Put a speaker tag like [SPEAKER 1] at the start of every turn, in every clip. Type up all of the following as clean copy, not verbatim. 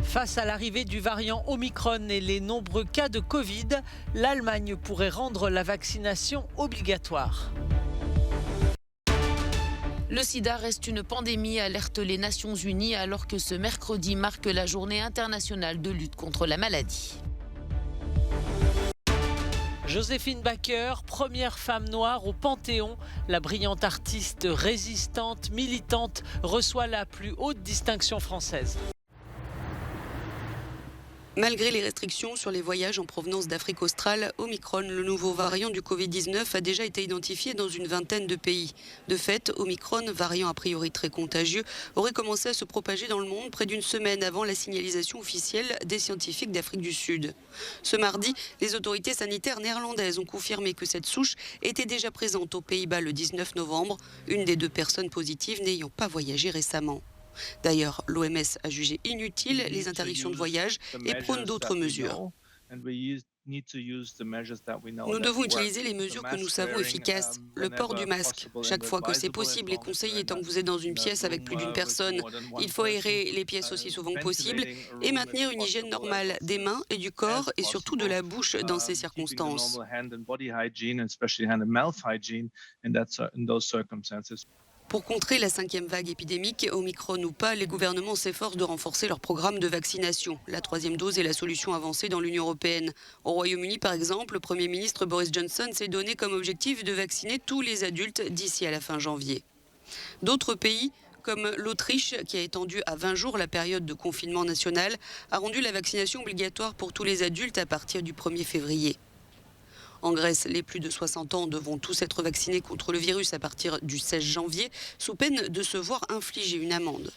[SPEAKER 1] Face à l'arrivée du variant Omicron et les nombreux cas de Covid, l'Allemagne pourrait rendre la vaccination obligatoire.
[SPEAKER 2] Le sida reste une pandémie, alertent les Nations Unies, alors que ce mercredi marque la journée internationale de lutte contre la maladie.
[SPEAKER 1] Joséphine Baker, première femme noire au Panthéon, la brillante artiste résistante, militante, reçoit la plus haute distinction française.
[SPEAKER 3] Malgré les restrictions sur les voyages en provenance d'Afrique australe, Omicron, le nouveau variant du Covid-19, a déjà été identifié dans une vingtaine de pays. De fait, Omicron, variant a priori très contagieux, aurait commencé à se propager dans le monde près d'une semaine avant la signalisation officielle des scientifiques d'Afrique du Sud. Ce mardi, les autorités sanitaires néerlandaises ont confirmé que cette souche était déjà présente aux Pays-Bas le 19 novembre, une des 2 personnes positives n'ayant pas voyagé récemment. D'ailleurs, l'OMS a jugé inutiles les interdictions de voyage et prône d'autres mesures. Nous devons utiliser les mesures que nous savons efficaces. Le port du masque, chaque fois que c'est possible et conseillé tant que vous êtes dans une pièce avec plus d'une personne. Il faut aérer les pièces aussi souvent que possible et maintenir une hygiène normale des mains et du corps et surtout de la bouche dans ces circonstances. Pour contrer la 5e vague épidémique, Omicron ou pas, les gouvernements s'efforcent de renforcer leur programme de vaccination. La 3e dose est la solution avancée dans l'Union européenne. Au Royaume-Uni, par exemple, le Premier ministre Boris Johnson s'est donné comme objectif de vacciner tous les adultes d'ici à la fin janvier. D'autres pays, comme l'Autriche, qui a étendu à 20 jours la période de confinement national, a rendu la vaccination obligatoire pour tous les adultes à partir du 1er février. En Grèce, les plus de 60 ans devront tous être vaccinés contre le virus à partir du 16 janvier, sous peine de se voir infliger une amende.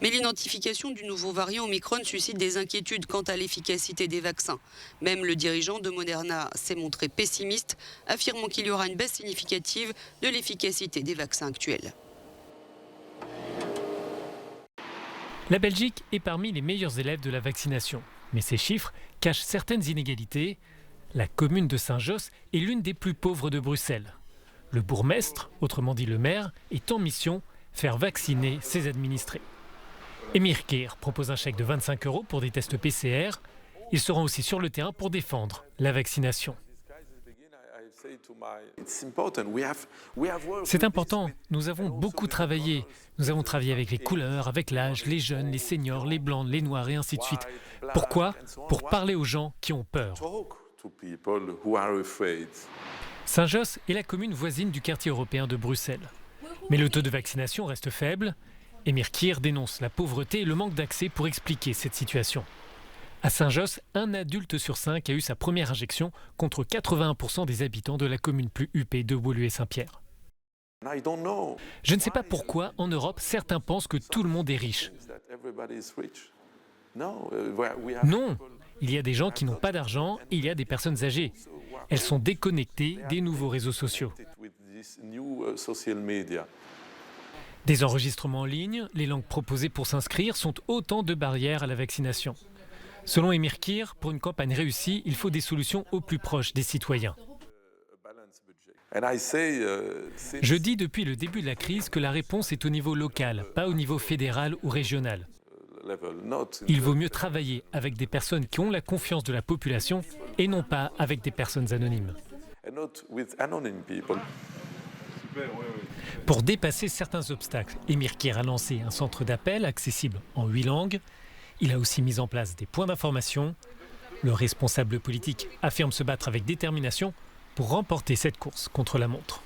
[SPEAKER 3] Mais l'identification du nouveau variant Omicron suscite des inquiétudes quant à l'efficacité des vaccins. Même le dirigeant de Moderna s'est montré pessimiste, affirmant qu'il y aura une baisse significative de l'efficacité des vaccins actuels.
[SPEAKER 4] La Belgique est parmi les meilleurs élèves de la vaccination. Mais ces chiffres cachent certaines inégalités. La commune de Saint-Josse est l'une des plus pauvres de Bruxelles. Le bourgmestre, autrement dit le maire, est en mission faire vacciner ses administrés. Emir Keir propose un chèque de 25 € pour des tests PCR. Ils seront aussi sur le terrain pour défendre la vaccination. C'est important, nous avons beaucoup travaillé. Nous avons travaillé avec les couleurs, avec l'âge, les jeunes, les seniors, les blancs, les noirs et ainsi de suite. Pourquoi ? Pour parler aux gens qui ont peur. Saint-Josse est la commune voisine du quartier européen de Bruxelles. Mais le taux de vaccination reste faible. Emir Keir dénonce la pauvreté et le manque d'accès pour expliquer cette situation. À Saint-Josse, 1 adulte sur 5 a eu sa première injection contre 81% des habitants de la commune plus huppée de Woluwe-Saint-Pierre. Je ne sais pas pourquoi, en Europe, certains pensent que tout le monde est riche. Non, il y a des gens qui n'ont pas d'argent et il y a des personnes âgées. Elles sont déconnectées des nouveaux réseaux sociaux. Des enregistrements en ligne, les langues proposées pour s'inscrire sont autant de barrières à la vaccination. Selon Emir Keir, pour une campagne réussie, il faut des solutions au plus proche des citoyens. Je dis depuis le début de la crise que la réponse est au niveau local, pas au niveau fédéral ou régional. Il vaut mieux travailler avec des personnes qui ont la confiance de la population et non pas avec des personnes anonymes. Pour dépasser certains obstacles, Emir Keir a lancé un centre d'appel accessible en 8 langues. Il a aussi mis en place des points d'information. Le responsable politique affirme se battre avec détermination pour remporter cette course contre la montre.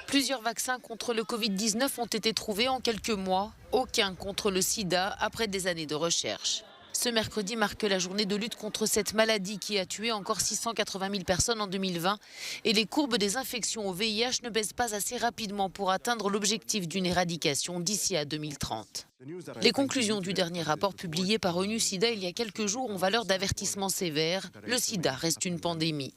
[SPEAKER 2] Plusieurs vaccins contre le Covid-19 ont été trouvés en quelques mois. Aucun contre le sida après des années de recherche. Ce mercredi marque la journée de lutte contre cette maladie qui a tué encore 680 000 personnes en 2020. Et les courbes des infections au VIH ne baissent pas assez rapidement pour atteindre l'objectif d'une éradication d'ici à 2030. Les conclusions du dernier rapport publié par ONU-SIDA il y a quelques jours ont valeur d'avertissement sévère. Le sida reste une pandémie.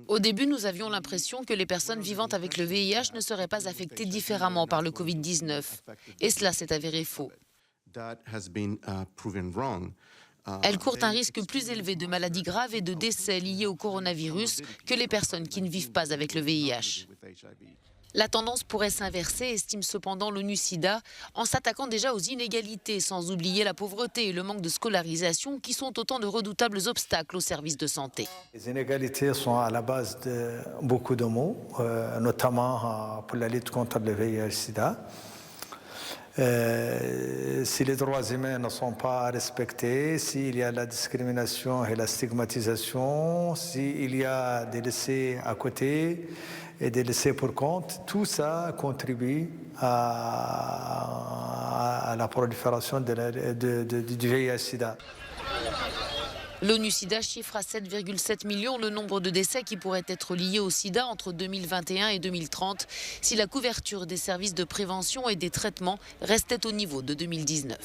[SPEAKER 2] Au début, nous avions l'impression que les personnes vivant avec le VIH ne seraient pas affectées différemment par le Covid-19. Et cela s'est avéré faux. Elles courent un risque plus élevé de maladies graves et de décès liés au coronavirus que les personnes qui ne vivent pas avec le VIH. La tendance pourrait s'inverser, estime cependant l'ONU-SIDA, en s'attaquant déjà aux inégalités, sans oublier la pauvreté et le manque de scolarisation, qui sont autant de redoutables obstacles aux services de santé.
[SPEAKER 5] Les inégalités sont à la base de beaucoup de maux, notamment pour la lutte contre le VIH-SIDA. Si les droits humains ne sont pas respectés, s'il y a la discrimination et la stigmatisation, s'il y a des laissés à côté et des laissés pour compte, tout ça contribue à la prolifération du VIH-SIDA.
[SPEAKER 2] L'ONU-SIDA chiffre à 7,7 millions le nombre de décès qui pourraient être liés au sida entre 2021 et 2030 si la couverture des services de prévention et des traitements restait au niveau de 2019.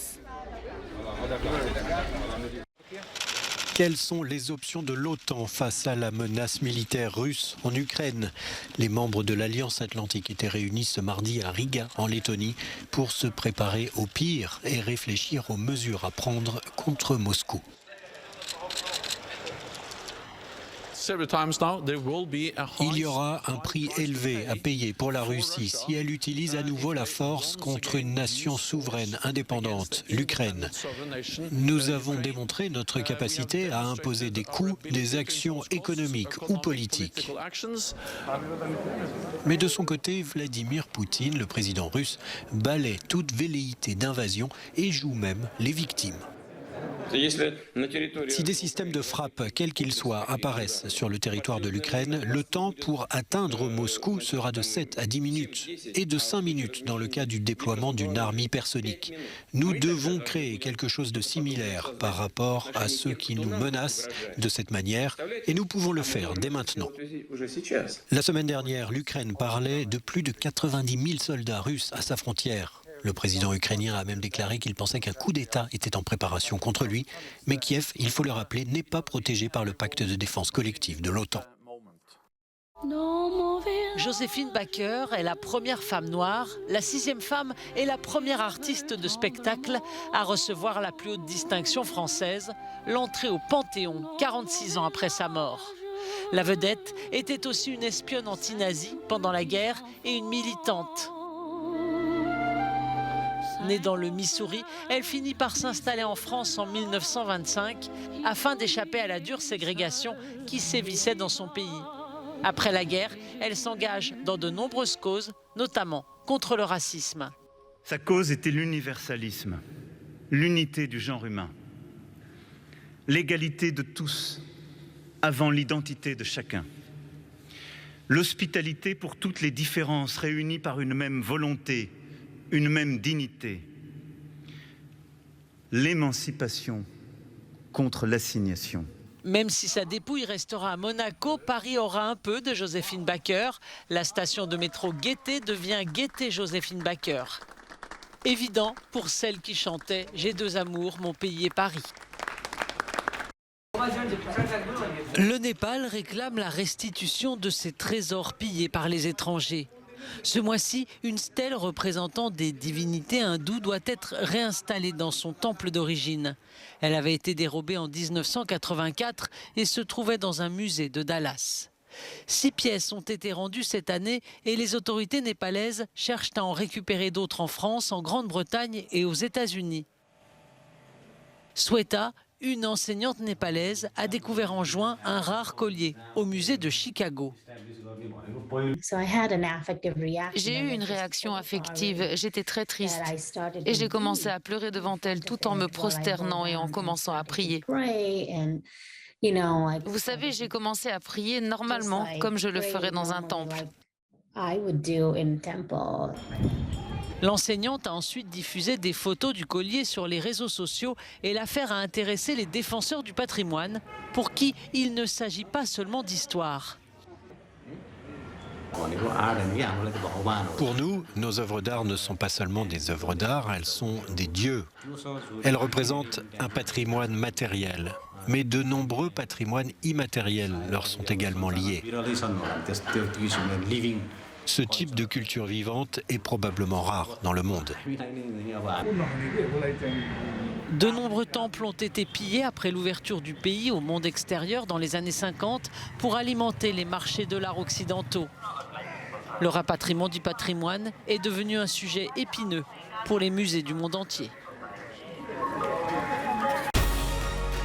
[SPEAKER 6] Quelles sont les options de l'OTAN face à la menace militaire russe en Ukraine? Les membres de l'Alliance Atlantique étaient réunis ce mardi à Riga, en Lettonie, pour se préparer au pire et réfléchir aux mesures à prendre contre Moscou. Il y aura un prix élevé à payer pour la Russie si elle utilise à nouveau la force contre une nation souveraine, indépendante, l'Ukraine. Nous avons démontré notre capacité à imposer des coûts, des actions économiques ou politiques. Mais de son côté, Vladimir Poutine, le président russe, balaie toute velléité d'invasion et joue même les victimes. Si des systèmes de frappe, quels qu'ils soient, apparaissent sur le territoire de l'Ukraine, le temps pour atteindre Moscou sera de 7 à 10 minutes et de 5 minutes dans le cas du déploiement d'une arme hypersonique. Nous devons créer quelque chose de similaire par rapport à ceux qui nous menacent de cette manière et nous pouvons le faire dès maintenant. La semaine dernière, l'Ukraine parlait de plus de 90 000 soldats russes à sa frontière. Le président ukrainien a même déclaré qu'il pensait qu'un coup d'État était en préparation contre lui. Mais Kiev, il faut le rappeler, n'est pas protégé par le pacte de défense collective de l'OTAN.
[SPEAKER 1] Joséphine Baker est la première femme noire, la 6e femme et la première artiste de spectacle à recevoir la plus haute distinction française, l'entrée au Panthéon, 46 ans après sa mort. La vedette était aussi une espionne anti-nazie pendant la guerre et une militante. Née dans le Missouri, elle finit par s'installer en France en 1925 afin d'échapper à la dure ségrégation qui sévissait dans son pays. Après la guerre, elle s'engage dans de nombreuses causes, notamment contre le racisme.
[SPEAKER 7] Sa cause était l'universalisme, l'unité du genre humain, l'égalité de tous avant l'identité de chacun, l'hospitalité pour toutes les différences réunies par une même volonté, une même dignité, l'émancipation contre l'assignation.
[SPEAKER 1] Même si sa dépouille restera à Monaco, Paris aura un peu de Joséphine Baker. La station de métro Gaîté devient Gaîté Joséphine Baker. Évident pour celle qui chantait « J'ai deux amours, mon pays est Paris ». Le Népal réclame la restitution de ses trésors pillés par les étrangers. Ce mois-ci, une stèle représentant des divinités hindoues doit être réinstallée dans son temple d'origine. Elle avait été dérobée en 1984 et se trouvait dans un musée de Dallas. 6 pièces ont été rendues cette année et les autorités népalaises cherchent à en récupérer d'autres en France, en Grande-Bretagne et aux États-Unis. Sweta, une enseignante népalaise, a découvert en juin un rare collier au musée de Chicago.
[SPEAKER 2] J'ai eu une réaction affective, j'étais très triste et j'ai commencé à pleurer devant elle tout en me prosternant et en commençant à prier. Vous savez, j'ai commencé à prier normalement comme je le ferais dans un temple.
[SPEAKER 1] L'enseignante a ensuite diffusé des photos du collier sur les réseaux sociaux et l'affaire a intéressé les défenseurs du patrimoine pour qui il ne s'agit pas seulement d'histoire.
[SPEAKER 6] Pour nous, nos œuvres d'art ne sont pas seulement des œuvres d'art, elles sont des dieux. Elles représentent un patrimoine matériel, mais de nombreux patrimoines immatériels leur sont également liés. Ce type de culture vivante est probablement rare dans le monde.
[SPEAKER 1] De nombreux temples ont été pillés après l'ouverture du pays au monde extérieur dans les années 50 pour alimenter les marchés de l'art occidentaux. Le rapatriement du patrimoine est devenu un sujet épineux pour les musées du monde entier.